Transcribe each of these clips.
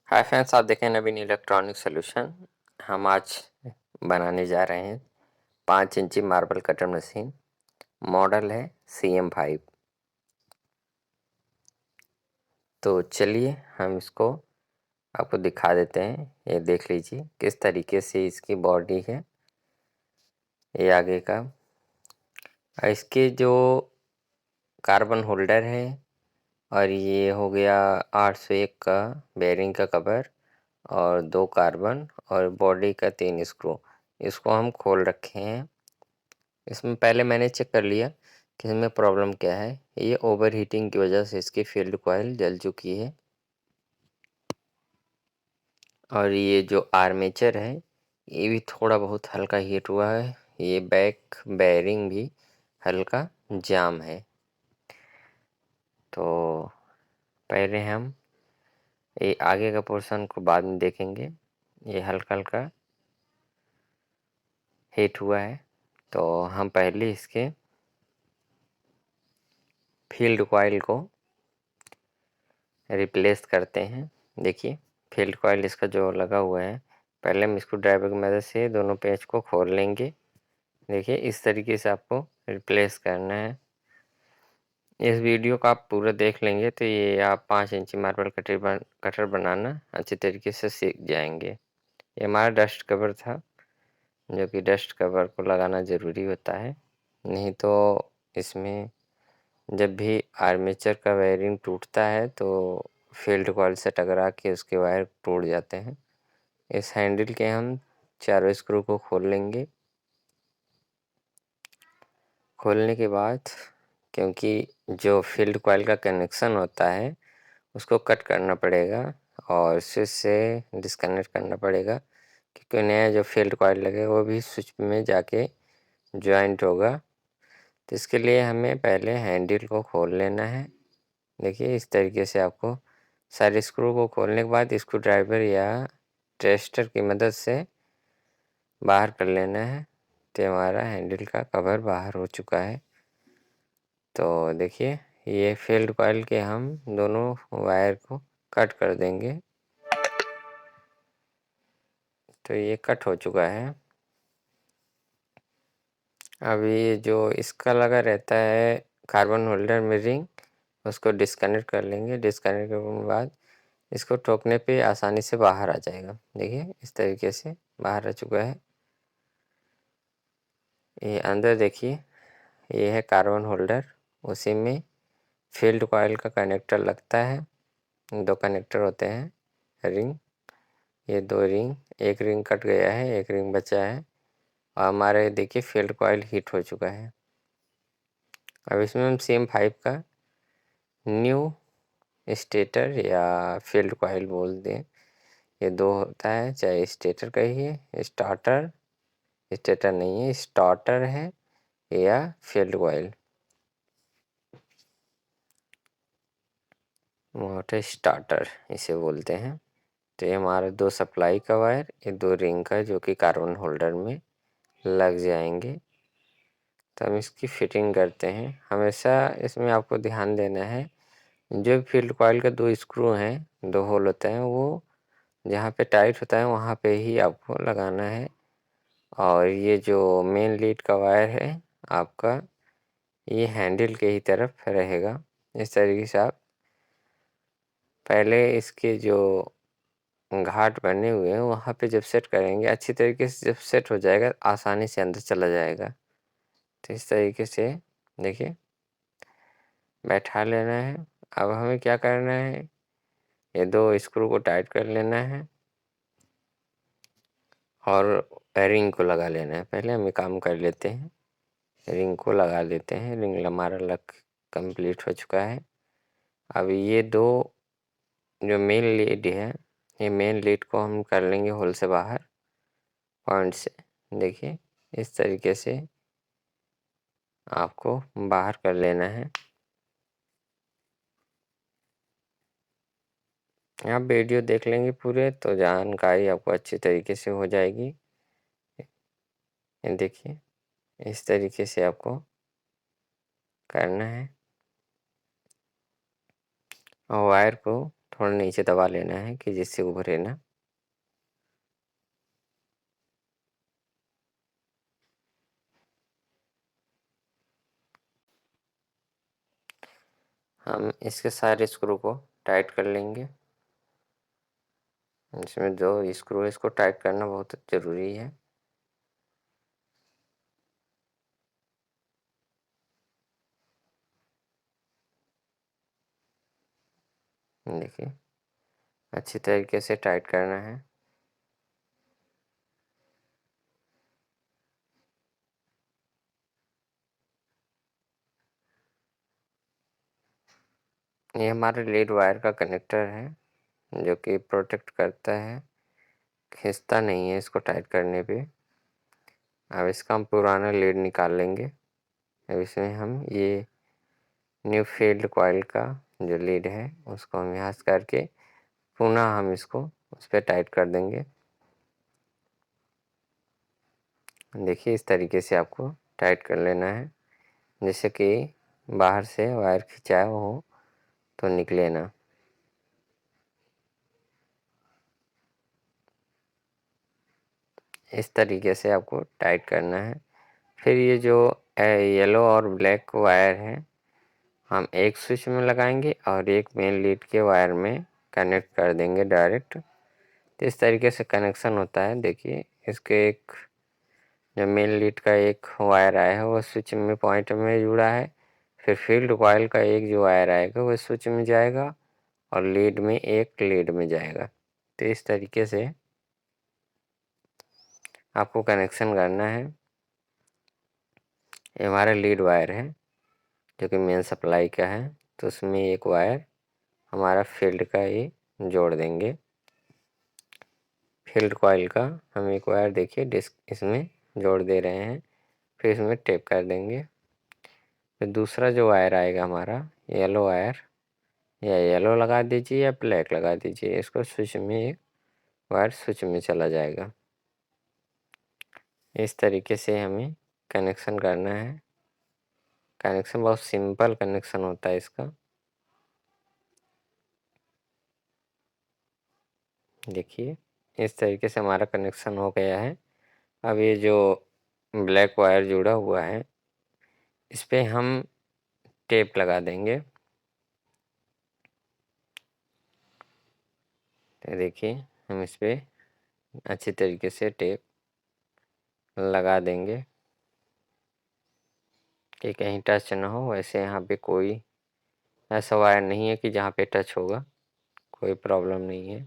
Hi friends, आप देखें नवीन electronic solution. हम आज बनाने जा रहे हैं 5 इंची मार्बल कटर मशीन। मॉडल है CM5। तो चलिए हम इसको आपको दिखा देते हैं। ये देख लीजिए किस तरीके से इसकी बॉडी है। ये आगे का इसके जो कार्बन होल्डर है, और ये हो गया 801 का बेरिंग का कवर, और 2 कार्बन और बॉडी का 3 स्क्रू। इसको हम खोल रखे हैं। इसमें पहले मैंने चेक कर लिया कि इसमें प्रॉब्लम क्या है। ये ओवर हीटिंग की वजह से इसकी फील्ड कॉइल जल चुकी है, और ये जो आर्मेचर है ये भी थोड़ा बहुत हल्का हीट हुआ है। ये बैक बेयरिंग भी हल्का जाम है। तो पहले हम ये आगे का पोर्शन को बाद में देखेंगे। ये हल्का हल्का हीट हुआ है, तो हम पहले इसके फील्ड कॉइल को रिप्लेस करते हैं। देखिए फील्ड कॉइल इसका जो लगा हुआ है, पहले हम स्क्रू ड्राइवर की मदद से दोनों पेच को खोल लेंगे। देखिए इस तरीके से आपको रिप्लेस करना है। इस वीडियो को आप पूरा देख लेंगे तो ये आप 5 इंची मार्बल कटर बनाना अच्छे तरीके से सीख जाएंगे। ये हमारा डस्ट कवर था, जो कि डस्ट कवर को लगाना ज़रूरी होता है, नहीं तो इसमें जब भी आर्मेचर का वायरिंग टूटता है तो फील्ड कॉइल से टकरा के उसके वायर टूट जाते हैं। इस हैंडल के हम चारों स्क्रू को खोल लेंगे। खोलने के बाद, क्योंकि जो फील्ड कॉइल का कनेक्शन होता है उसको कट करना पड़ेगा और स्विच से डिस्कनेक्ट करना पड़ेगा, क्योंकि नया जो फील्ड कॉइल लगेगा वो भी स्विच में जाके ज्वाइंट होगा। तो इसके लिए हमें पहले हैंडल को खोल लेना है। देखिए इस तरीके से आपको सारे स्क्रू को खोलने के बाद स्क्रू ड्राइवर या टेस्टर की मदद से बाहर कर लेना है। तो हमारा हैंडल का कवर बाहर हो चुका है। तो देखिए ये फील्ड कॉइल के हम दोनों वायर को कट कर देंगे। तो ये कट हो चुका है। अब ये जो इसका लगा रहता है कार्बन होल्डर में रिंग, उसको डिस्कनेक्ट कर लेंगे। डिस्कनेक्ट करने के बाद इसको ठोकने पे आसानी से बाहर आ जाएगा। देखिए इस तरीके से बाहर आ चुका है। ये अंदर देखिए, ये है कार्बन होल्डर, उसी में फील्ड कॉइल का कनेक्टर लगता है। 2 कनेक्टर होते हैं रिंग। ये 2 रिंग, एक रिंग कट गया है, एक रिंग बचा है, और हमारे देखिए फील्ड कॉइल हीट हो चुका है। अब इसमें हम CM5 का न्यू स्टेटर या फील्ड कॉइल बोल दें, ये 2 होता है, चाहे स्टेटर कहिए, स्टार्टर, स्टेटर नहीं है, स्टार्टर है, या फील्ड कॉइल, मोटर स्टार्टर इसे बोलते हैं। तो ये हमारा 2 सप्लाई का वायर, ये 2 रिंग का, जो कि कार्बन होल्डर में लग जाएंगे। तो हम इसकी फिटिंग करते हैं। हमेशा इसमें आपको ध्यान देना है, जो फील्ड कॉइल का 2 स्क्रू हैं, 2 होल होते हैं, वो जहाँ पे टाइट होता है वहाँ पे ही आपको लगाना है। और ये जो मेन लीड का वायर है आपका, ये हैंडल के ही तरफ रहेगा। इस तरीके से आप पहले इसके जो घाट बने हुए हैं वहाँ पे जब सेट करेंगे, अच्छी तरीके से जब सेट हो जाएगा आसानी से अंदर चला जाएगा। तो इस तरीके से देखिए बैठा लेना है। अब हमें क्या करना है, ये 2 स्क्रू को टाइट कर लेना है और रिंग को लगा लेना है। पहले हम ये काम कर लेते हैं, रिंग को लगा लेते हैं। रिंग हमारा लग कंप्लीट हो चुका है। अब ये 2 जो मेन लीड है, ये मेन लीड को हम कर लेंगे होल से बाहर पॉइंट से। देखिए इस तरीके से आपको बाहर कर लेना है। आप वीडियो देख लेंगे पूरे तो जानकारी आपको अच्छी तरीके से हो जाएगी। ये देखिए इस तरीके से आपको करना है, और वायर को थोड़ा नीचे दबा लेना है कि जिससे उभरे ना। हम इसके सारे स्क्रू को टाइट कर लेंगे। इसमें जो स्क्रू है इसको टाइट करना बहुत ज़रूरी है। देखिए अच्छी तरीके से टाइट करना है। ये हमारे लीड वायर का कनेक्टर है जो कि प्रोटेक्ट करता है, खींचता नहीं है इसको टाइट करने पे। अब इसका हम पुराना लीड निकाल लेंगे। अब इसमें हम ये न्यू फील्ड कॉइल का जो लीड है उसको हम यहाँ से करके पुनः हम इसको उस पर टाइट कर देंगे। देखिए इस तरीके से आपको टाइट कर लेना है, जैसे कि बाहर से वायर खिंचाया हो तो निकले ना। इस तरीके से आपको टाइट करना है। फिर ये जो येलो और ब्लैक वायर है हम एक स्विच में लगाएंगे और एक मेन लीड के वायर में कनेक्ट कर देंगे डायरेक्ट। तो इस तरीके से कनेक्शन होता है। देखिए इसके एक जो मेन लीड का एक वायर आया है वो स्विच में पॉइंट में जुड़ा है। फिर फील्ड कॉइल का एक जो वायर आएगा वो स्विच में जाएगा और लीड में एक लीड में जाएगा। तो इस तरीके से आपको कनेक्शन करना है। ये हमारा लीड वायर है जो कि मेन सप्लाई का है, तो उसमें एक वायर हमारा फील्ड का ही जोड़ देंगे। फील्ड कॉइल का हम एक वायर देखिए डिस्क इसमें जोड़ दे रहे हैं, फिर इसमें टेप कर देंगे। फिर दूसरा जो वायर आएगा हमारा येलो वायर, या येलो लगा दीजिए या ब्लैक लगा दीजिए, इसको स्विच में एक वायर स्विच में चला जाएगा। इस तरीके से हमें कनेक्शन करना है। कनेक्शन बहुत सिंपल कनेक्शन होता है इसका। देखिए इस तरीके से हमारा कनेक्शन हो गया है। अब ये जो ब्लैक वायर जुड़ा हुआ है इस पे हम टेप लगा देंगे। तो देखिए हम इस पे अच्छी तरीके से टेप लगा देंगे कि कहीं टच ना हो। वैसे यहाँ पे कोई ऐसा वायर नहीं है कि जहाँ पे टच होगा, कोई प्रॉब्लम नहीं है।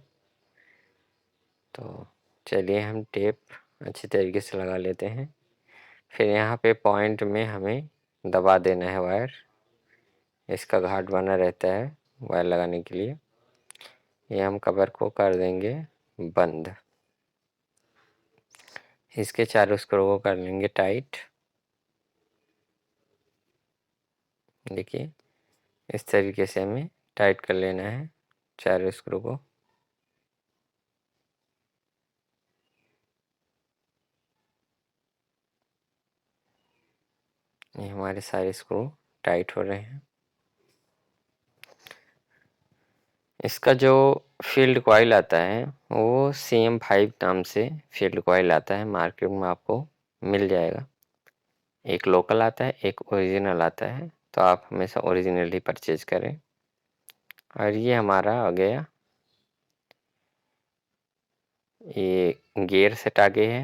तो चलिए हम टेप अच्छी तरीके से लगा लेते हैं। फिर यहाँ पे पॉइंट में हमें दबा देना है वायर, इसका घाट बना रहता है वायर लगाने के लिए। ये हम कवर को कर देंगे बंद। इसके चारों स्क्रू को कर लेंगे टाइट। देखिए इस तरीके से हमें टाइट कर लेना है चारों स्क्रू को। ये हमारे सारे स्क्रू टाइट हो रहे हैं। इसका जो फील्ड कॉइल आता है वो CM5 नाम से फील्ड कॉइल आता है, मार्केट में आपको मिल जाएगा। एक लोकल आता है, एक ओरिजिनल आता है, तो आप हमेशा ओरिजिनल ही परचेज करें। और ये हमारा आ गया, ये गियर सेट आगे है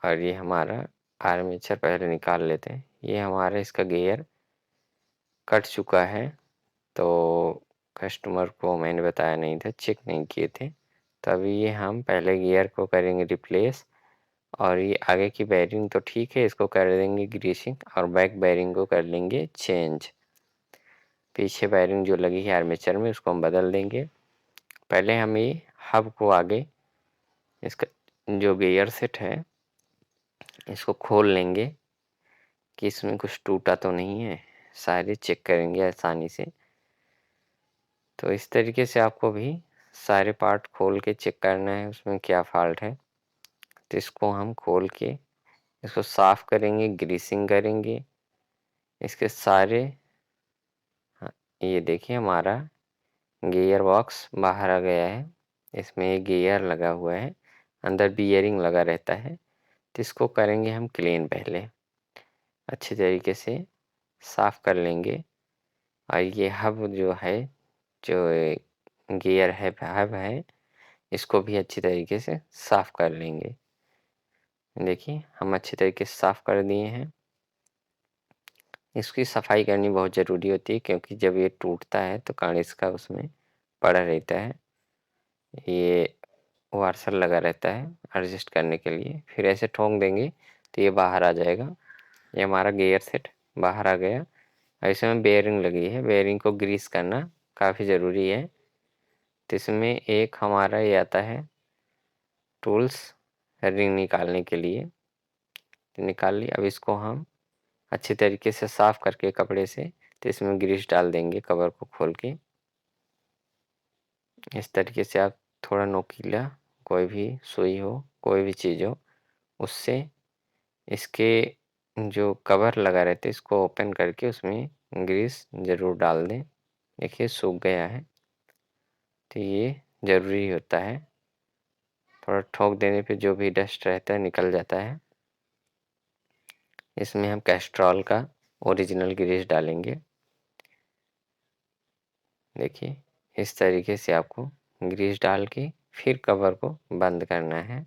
और ये हमारा आर्मेचर पहले निकाल लेते हैं। ये हमारा इसका गियर कट चुका है, तो कस्टमर को मैंने बताया नहीं था, चेक नहीं किए थे, तभी ये हम पहले गियर को करेंगे रिप्लेस। और ये आगे की बेरिंग तो ठीक है, इसको कर देंगे ग्रीसिंग और बैक बेरिंग को कर लेंगे चेंज। पीछे बेरिंग जो लगी है आर्मेचर में उसको हम बदल देंगे। पहले हम ये हब को आगे इसका जो गियर सेट है इसको खोल लेंगे कि इसमें कुछ टूटा तो नहीं है, सारे चेक करेंगे आसानी से। तो इस तरीके से आपको भी सारे पार्ट खोल के चेक करना है उसमें क्या फॉल्ट है। तो इसको हम खोल के इसको साफ करेंगे, ग्रीसिंग करेंगे इसके सारे। हाँ, ये देखिए हमारा गियर बॉक्स बाहर आ गया है। इसमें एक गियर लगा हुआ है, अंदर बियरिंग लगा रहता है। तो इसको करेंगे हम क्लीन पहले, अच्छी तरीके से साफ़ कर लेंगे। और ये हब जो है, जो गियर है, हब है, इसको भी अच्छी तरीके से साफ़ कर लेंगे। देखिए हम अच्छी तरीके से साफ़ कर दिए हैं। इसकी सफाई करनी बहुत ज़रूरी होती है, क्योंकि जब ये टूटता है तो कांच का उसमें पड़ा रहता है। ये वार्सल लगा रहता है एडजस्ट करने के लिए। फिर ऐसे ठोक देंगे तो ये बाहर आ जाएगा। ये हमारा गियर सेट बाहर आ गया। इसमें बेयरिंग लगी है, बेयरिंग को ग्रीस करना काफ़ी ज़रूरी है। तो इसमें एक हमारा ये आता है टूल्स, रिंग निकालने के लिए। निकाल लिया। अब इसको हम अच्छी तरीके से साफ़ करके कपड़े से, तो इसमें ग्रीस डाल देंगे कवर को खोल के। इस तरीके से आप थोड़ा नोकीला कोई भी सुई हो, कोई भी चीज़ हो, उससे इसके जो कवर लगा रहता है इसको ओपन करके उसमें ग्रीस ज़रूर डाल दें। देखिए सूख गया है, तो ये ज़रूरी होता है। थोड़ा ठोक देने पे जो भी डस्ट रहता है निकल जाता है। इसमें हम कैस्ट्रॉल का ओरिजिनल ग्रीस डालेंगे। देखिए इस तरीके से आपको ग्रीस डाल के फिर कवर को बंद करना है।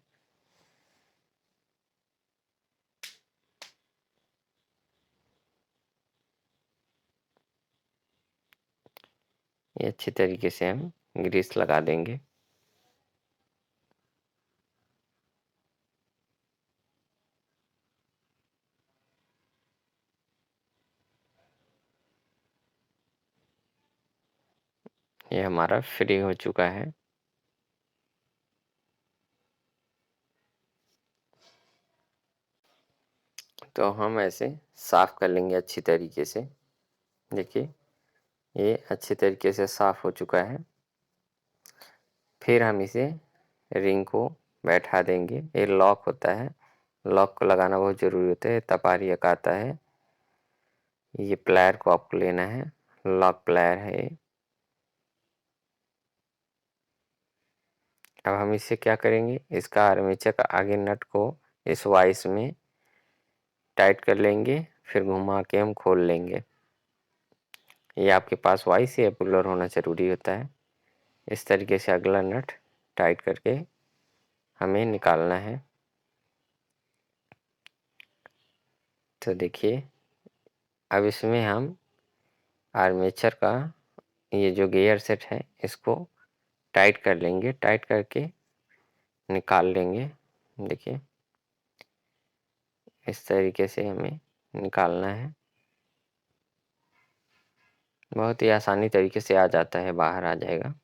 ये अच्छी तरीके से हम ग्रीस लगा देंगे। ये हमारा फ्री हो चुका है। तो हम ऐसे साफ़ कर लेंगे अच्छी तरीके से। देखिए ये अच्छी तरीके से साफ़ हो चुका है। फिर हम इसे रिंग को बैठा देंगे। ये लॉक होता है, लॉक को लगाना बहुत ज़रूरी होता है। तपारी एक आता है, ये प्लायर को आपको लेना है, लॉक प्लायर है ये। अब हम इससे क्या करेंगे, इसका आर्मेचर का आगे नट को इस वाइस में टाइट कर लेंगे, फिर घुमा के हम खोल लेंगे। ये आपके पास वाइस या पुलर होना ज़रूरी होता है। इस तरीके से अगला नट टाइट करके हमें निकालना है। तो देखिए अब इसमें हम आर्मेचर का ये जो गियर सेट है इसको टाइट कर लेंगे, टाइट करके निकाल लेंगे। देखिए इस तरीके से हमें निकालना है। बहुत ही आसानी तरीके से आ जाता है, बाहर आ जाएगा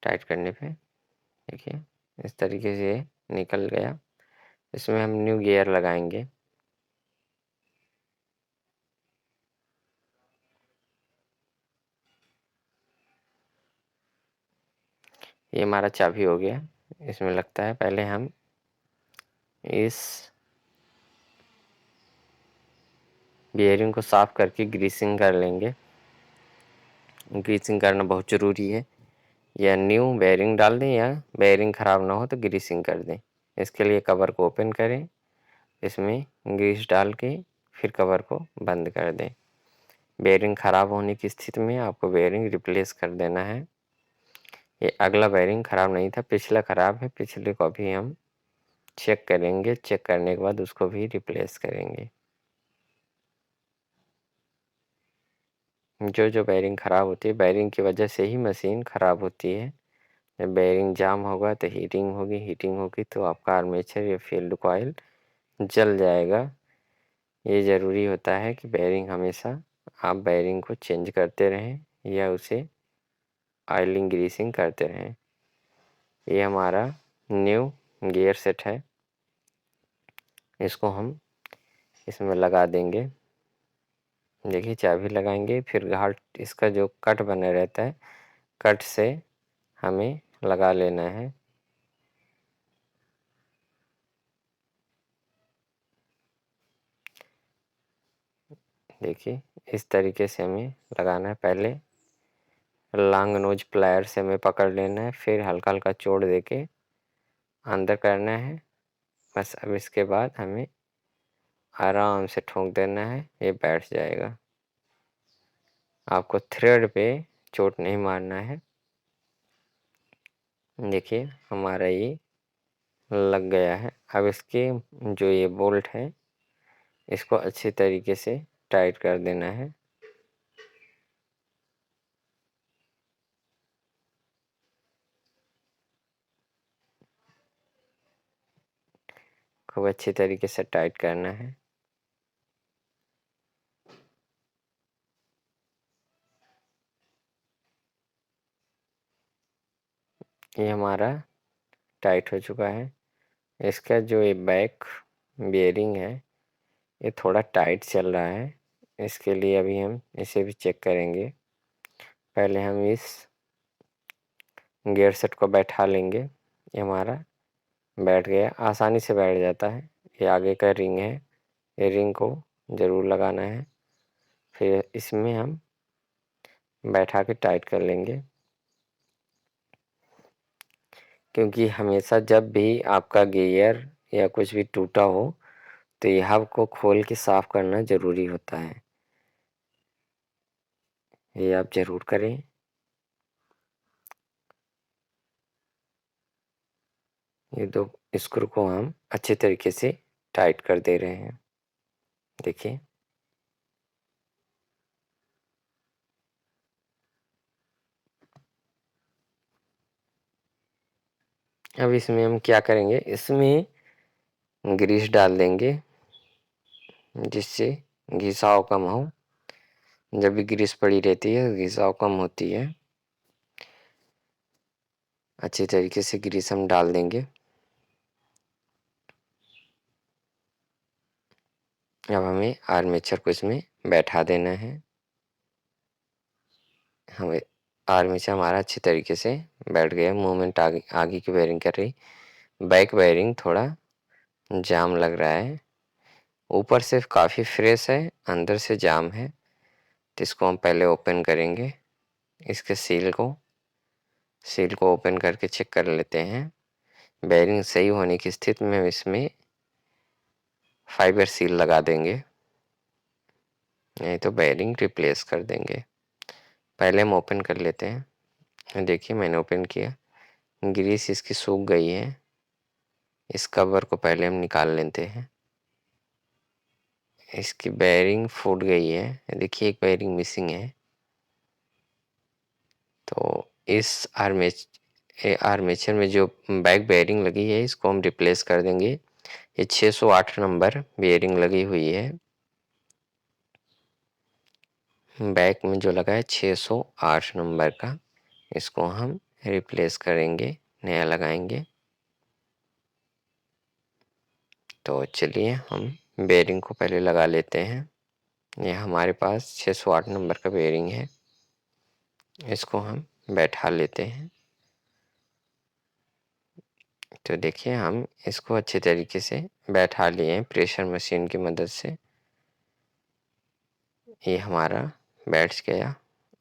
टाइट करने पे। देखिए इस तरीके से निकल गया। इसमें हम न्यू गियर लगाएंगे। ये हमारा चाबी हो गया, इसमें लगता है। पहले हम इस बियरिंग को साफ करके ग्रीसिंग कर लेंगे। ग्रीसिंग करना बहुत ज़रूरी है। या न्यू बेयरिंग डाल दें, या बेयरिंग ख़राब ना हो तो ग्रीसिंग कर दें। इसके लिए कवर को ओपन करें, इसमें ग्रीस डाल के फिर कवर को बंद कर दें। बेयरिंग ख़राब होने की स्थिति में आपको बेयरिंग रिप्लेस कर देना है। ये अगला बेयरिंग ख़राब नहीं था, पिछला ख़राब है। पिछले को भी हम चेक करेंगे, चेक करने के बाद उसको भी रिप्लेस करेंगे। जो जो बेयरिंग ख़राब होती है, बेयरिंग की वजह से ही मशीन ख़राब होती है। जब बेयरिंग जाम होगा तो हीटिंग होगी, हीटिंग होगी तो आपका आर्मेचर या फील्ड कॉइल जल जाएगा। ये ज़रूरी होता है कि बेयरिंग हमेशा आप बेयरिंग को चेंज करते रहें या उसे ऑयलिंग ग्रीसिंग करते रहें। ये हमारा न्यू गियर सेट है, इसको हम इसमें लगा देंगे। देखिए चाबी लगाएंगे, फिर घाट इसका जो कट बना रहता है, कट से हमें लगा लेना है। देखिए इस तरीके से हमें लगाना है। पहले लॉन्ग नोज प्लायर से हमें पकड़ लेना है, फिर हल्का हल्का चोड़ दे के अंदर करना है। बस अब इसके बाद हमें आराम से ठोक देना है, ये बैठ जाएगा। आपको थ्रेड पे चोट नहीं मारना है। देखिए हमारा ये लग गया है। अब इसके जो ये बोल्ट है इसको अच्छी तरीके से टाइट कर देना है। खूब अच्छी तरीके से टाइट करना है। ये हमारा टाइट हो चुका है। इसका जो ये बैक बेयरिंग है ये थोड़ा टाइट चल रहा है। इसके लिए अभी हम इसे भी चेक करेंगे। पहले हम इस गियर सेट को बैठा लेंगे। ये हमारा बैठ गया, आसानी से बैठ जाता है। ये आगे का रिंग है, ये रिंग को ज़रूर लगाना है। फिर इसमें हम बैठा के टाइट कर लेंगे, क्योंकि हमेशा जब भी आपका गियर या कुछ भी टूटा हो तो यह को खोल के साफ करना ज़रूरी होता है। ये आप ज़रूर करें। ये दो स्क्रू को हम अच्छे तरीके से टाइट कर दे रहे हैं। देखिए अब इसमें हम क्या करेंगे, इसमें ग्रीस डाल देंगे जिससे घिसाव कम हो। जब भी ग्रीस पड़ी रहती है घिसाव कम होती है। अच्छी तरीके से ग्रीस हम डाल देंगे। अब हमें आर्मेचर को इसमें बैठा देना है। हमें आर्मेचर हमारा अच्छी तरीके से बैठ गया। मूवमेंट आगे आगे की बेयरिंग कर रही, बैक बेयरिंग थोड़ा जाम लग रहा है। ऊपर से काफ़ी फ्रेश है, अंदर से जाम है। तो इसको हम पहले ओपन करेंगे। इसके सील को ओपन करके चेक कर लेते हैं। बेयरिंग सही होने की स्थिति में इसमें फाइबर सील लगा देंगे, नहीं तो बेयरिंग रिप्लेस कर देंगे। पहले हम ओपन कर लेते हैं। देखिए मैंने ओपन किया, ग्रीस इसकी सूख गई है। इस कवर को पहले हम निकाल लेते हैं। इसकी बेयरिंग फूट गई है। देखिए एक बेयरिंग मिसिंग है। तो इस आर्मेचर में जो बैक बेयरिंग लगी है इसको हम रिप्लेस कर देंगे। ये 608 नंबर बेयरिंग लगी हुई है। बैक में जो लगा है 608 नंबर का, इसको हम रिप्लेस करेंगे, नया लगाएंगे। तो चलिए हम बेयरिंग को पहले लगा लेते हैं। ये हमारे पास 608 नंबर का बेयरिंग है, इसको हम बैठा लेते हैं। तो देखिए हम इसको अच्छे तरीके से बैठा लिए हैं प्रेशर मशीन की मदद से। ये हमारा बैठ गया।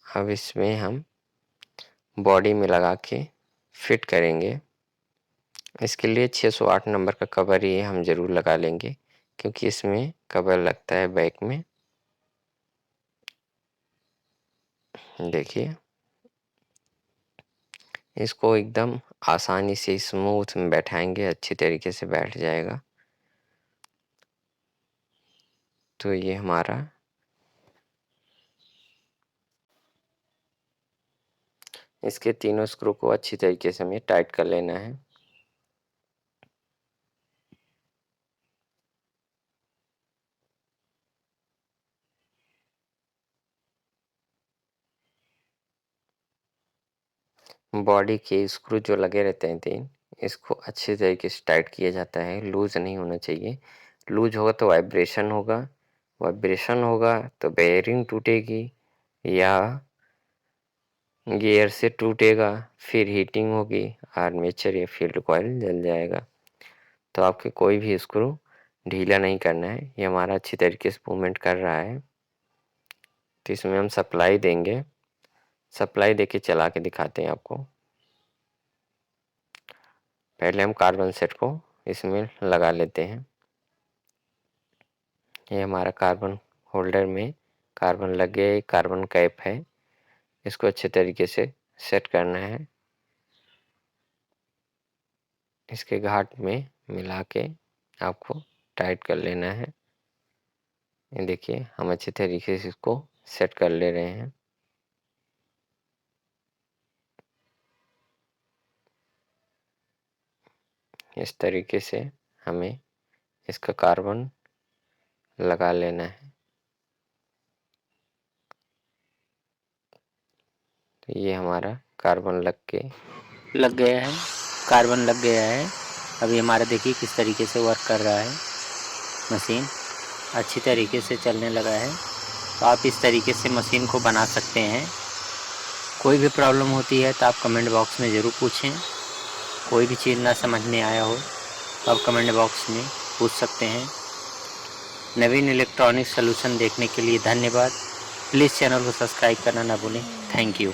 अब इसमें हम बॉडी में लगा के फिट करेंगे। इसके लिए 608 नंबर का कवर ये हम ज़रूर लगा लेंगे, क्योंकि इसमें कवर लगता है बैक में। देखिए इसको एकदम आसानी से स्मूथ में बैठाएंगे, अच्छी तरीके से बैठ जाएगा। तो ये हमारा इसके तीनों स्क्रू को अच्छी तरीके से हमें टाइट कर लेना है। बॉडी के स्क्रू जो लगे रहते हैं तीन, इसको अच्छे तरीके से टाइट किया जाता है, लूज नहीं होना चाहिए। लूज होगा तो वाइब्रेशन होगा, वाइब्रेशन होगा तो बेयरिंग टूटेगी या गियर से टूटेगा, फिर हीटिंग होगी, आर्मेचर या फील्ड कॉइल जल जाएगा। तो आपके कोई भी स्क्रू ढीला नहीं करना है। ये हमारा अच्छी तरीके से मूवमेंट कर रहा है। तो इसमें हम सप्लाई देंगे। सप्लाई देके चला के दिखाते हैं आपको। पहले हम कार्बन सेट को इसमें लगा लेते हैं। ये हमारा कार्बन होल्डर में कार्बन लग गया। ये कार्बन कैप है, इसको अच्छे तरीके से सेट करना है। इसके घाट में मिला के आपको टाइट कर लेना है। ये देखिए हम अच्छे तरीके से इसको सेट कर ले रहे हैं। इस तरीके से हमें इसका कार्बन लगा लेना है। तो ये हमारा कार्बन लग गया है, कार्बन लग गया है। अभी हमारा देखिए किस तरीके से वर्क कर रहा है, मशीन अच्छी तरीके से चलने लगा है। तो आप इस तरीके से मशीन को बना सकते हैं। कोई भी प्रॉब्लम होती है तो आप कमेंट बॉक्स में ज़रूर पूछें। कोई भी चीज़ ना समझ में आया हो तो आप कमेंट बॉक्स में पूछ सकते हैं। नवीन इलेक्ट्रॉनिक सॉल्यूशन देखने के लिए धन्यवाद। प्लीज़ चैनल को सब्सक्राइब करना ना भूलें। Thank you.